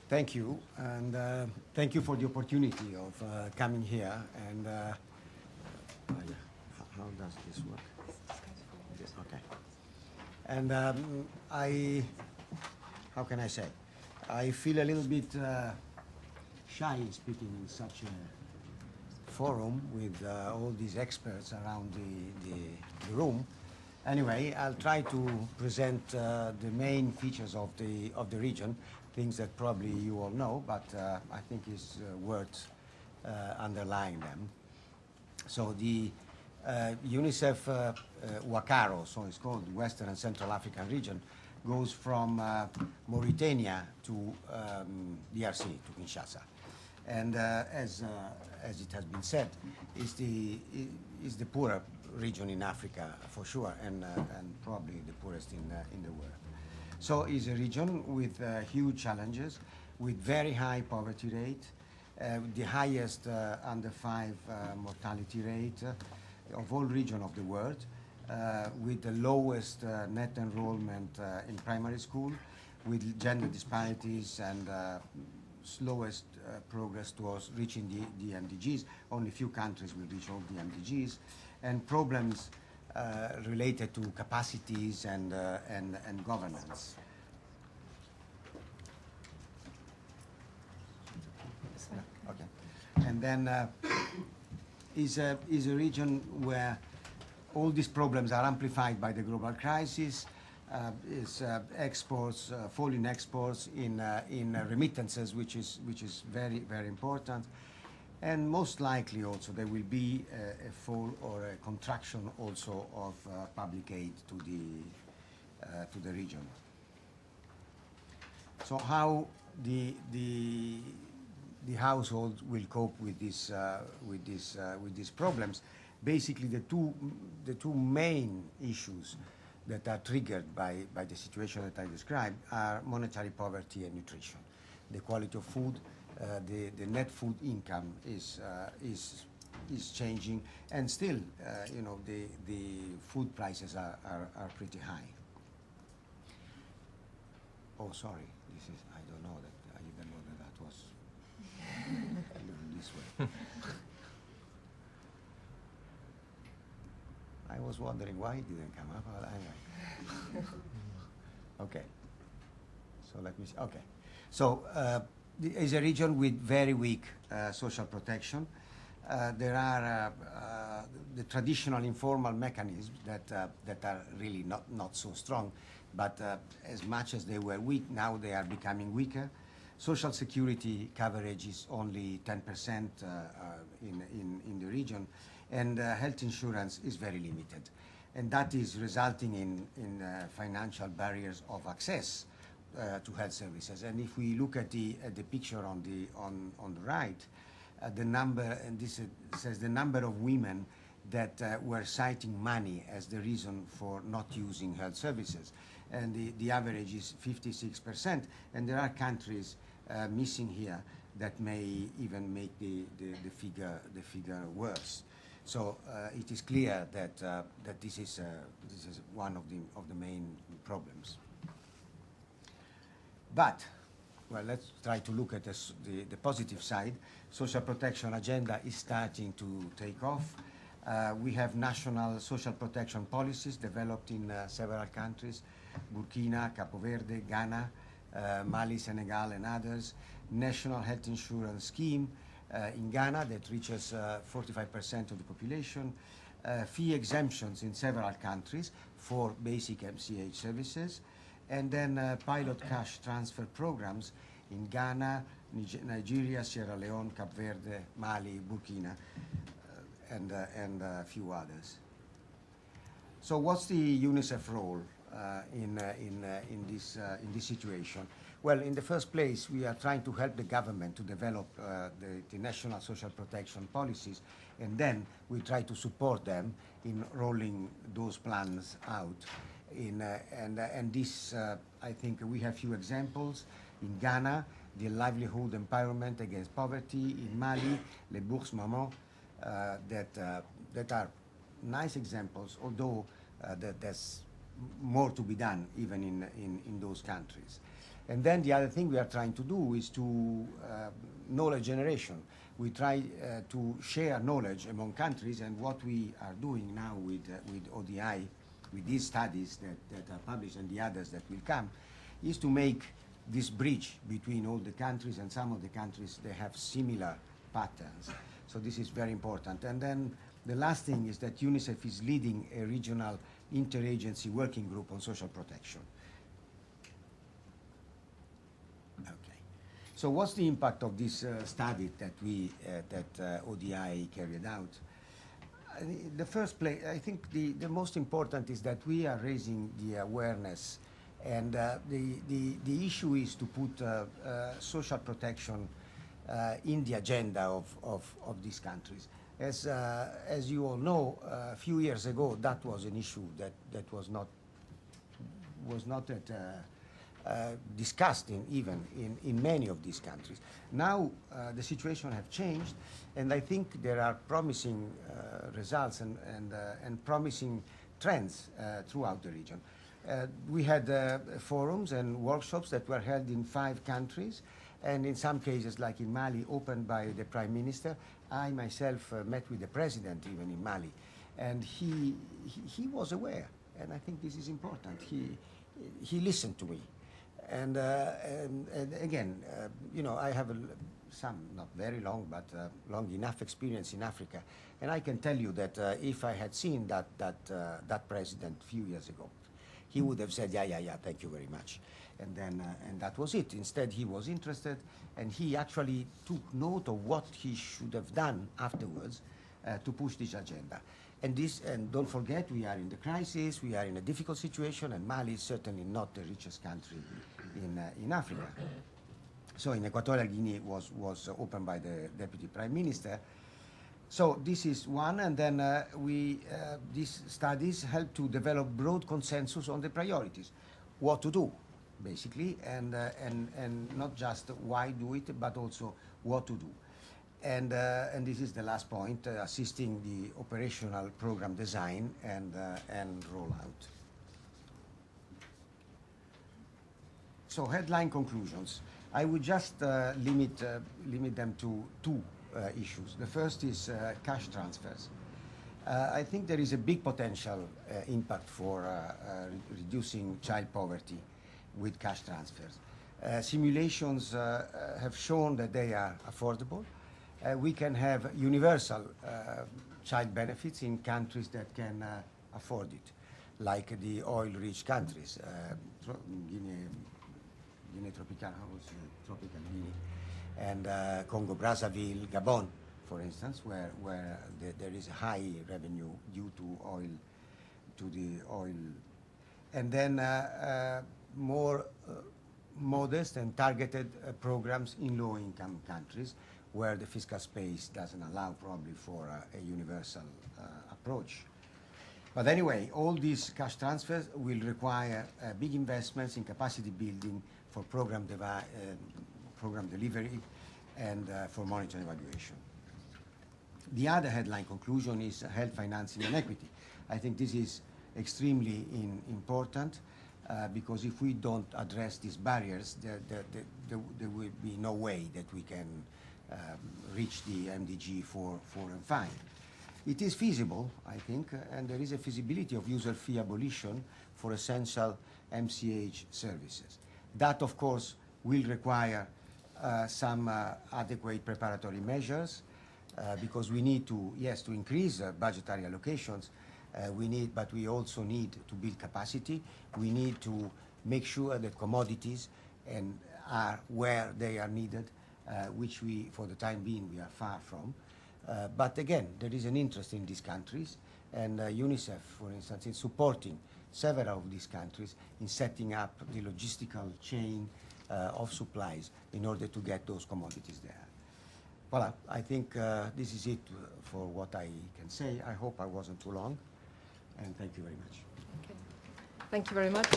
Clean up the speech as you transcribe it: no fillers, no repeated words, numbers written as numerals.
Thank you, and thank you for the opportunity of coming here. And how does this work? Yes, okay. And how can I say? I feel a little bit shy speaking in such a forum with all these experts around the room. Anyway, I'll try to present the main features of the region, things that probably you all know, but I think it's worth underlying them. So the UNICEF-WCARO, so it's called Western and Central African region, goes from Mauritania to DRC, to Kinshasa. And as it has been said, is the poorer region in Africa for sure, and probably the poorest in the world. So it's a region with huge challenges, with very high poverty rate, the highest under 5 mortality rate of all regions of the world, with the lowest net enrollment in primary school, with gender disparities and slowest progress towards reaching the MDGs. Only few countries will reach all the MDGs, and problems related to capacities and governance. Okay, and then is a region where all these problems are amplified by the global crisis. Exports, falling exports in remittances, which is very, very important, and most likely also there will be a fall or a contraction also of public aid to the region. So how the household will cope with these problems? Basically, the two main issues that are triggered by the situation that I described are monetary poverty and nutrition. The quality of food, the net food income is changing, and still, the food prices are pretty high. Oh, sorry, I don't know that. I didn't know that was this way. I was wondering why it didn't come up. Anyway. Okay. So let me see. Okay. So is a region with very weak social protection. There are the traditional informal mechanisms that are really not so strong, but as much as they were weak, now they are becoming weaker. Social security coverage is only 10% in the region, and health insurance is very limited, and that is resulting in financial barriers of access to health services. And if we look at the picture on the right, the number, and this says the number of women that were citing money as the reason for not using health services, and the average is 56%, and there are countries missing here that may even make the figure worse. So it is clear that this is one of the main problems. But, well, let's try to look at the positive side. Social protection agenda is starting to take off. We have national social protection policies developed in several countries: Burkina, Capo Verde, Ghana, Mali, Senegal, and others. National health insurance scheme in Ghana that reaches 45% of the population. Fee exemptions in several countries for basic MCH services. And then pilot cash transfer programs in Ghana, Nigeria, Sierra Leone, Cape Verde, Mali, Burkina, and a few others. So what's the UNICEF role in this situation? Well, in the first place, we are trying to help the government to develop the national social protection policies, and then we try to support them in rolling those plans out. And this, I think we have few examples. In Ghana, the livelihood empowerment against poverty. In Mali, les bourses maman, that are nice examples, although there's more to be done even in those countries. And then the other thing we are trying to do is to knowledge generation. We try to share knowledge among countries, and what we are doing now with ODI, with these studies that are published and the others that will come, is to make this bridge between all the countries, and some of the countries, they have similar patterns. So this is very important. And then the last thing is that UNICEF is leading a regional interagency working group on social protection. Okay. So what's the impact of this study that ODI carried out? The first place, I think the most important is that we are raising the awareness, and the issue is to put social protection in the agenda of these countries. As you all know, a few years ago, that was an issue that was not discussed in many of these countries. Now the situation has changed, and I think there are promising results and promising trends throughout the region. We had forums and workshops that were held in 5 countries, and in some cases, like in Mali, opened by the Prime Minister. I myself met with the President even in Mali, and he was aware, and I think this is important. He listened to me. And again, you know, I have some, not very long, but long enough experience in Africa. And I can tell you that if I had seen that president a few years ago, he would have said, yeah, thank you very much. And then, and that was it. Instead, he was interested, and he actually took note of what he should have done afterwards to push this agenda. And don't forget, we are in the crisis, we are in a difficult situation, and Mali is certainly not the richest country in Africa. So in Equatorial Guinea was opened by the Deputy Prime Minister. So this is one, and then these studies help to develop broad consensus on the priorities, what to do, basically, and not just why do it, but also what to do. And this is the last point, assisting the operational program design and rollout. So headline conclusions. I would just limit them to 2 issues. The first is cash transfers. I think there is a big potential impact for reducing child poverty with cash transfers. Simulations have shown that they are affordable. We can have universal child benefits in countries that can afford it, like the oil-rich countries, Guinea Tropical, Tropical Guinea, and Congo Brazzaville, Gabon, for instance, where there is a high revenue due to the oil, and then more modest and targeted programs in low-income countries, where the fiscal space doesn't allow probably for a universal approach. But anyway, all these cash transfers will require big investments in capacity building for program delivery and for monitoring evaluation. The other headline conclusion is health financing and equity. I think this is extremely important because if we don't address these barriers, there will be no way that we can reach the MDG 4 and 5. It is feasible, I think, and there is a feasibility of user fee abolition for essential MCH services. That, of course, will require some adequate preparatory measures because we need to, yes, to increase budgetary allocations. But we also need to build capacity. We need to make sure that commodities are where they are needed, which we, for the time being, we are far from. But again, there is an interest in these countries, and UNICEF, for instance, is supporting several of these countries in setting up the logistical chain of supplies in order to get those commodities there. Voilà, I think this is it for what I can say. I hope I wasn't too long, and thank you very much. Okay. Thank you very much.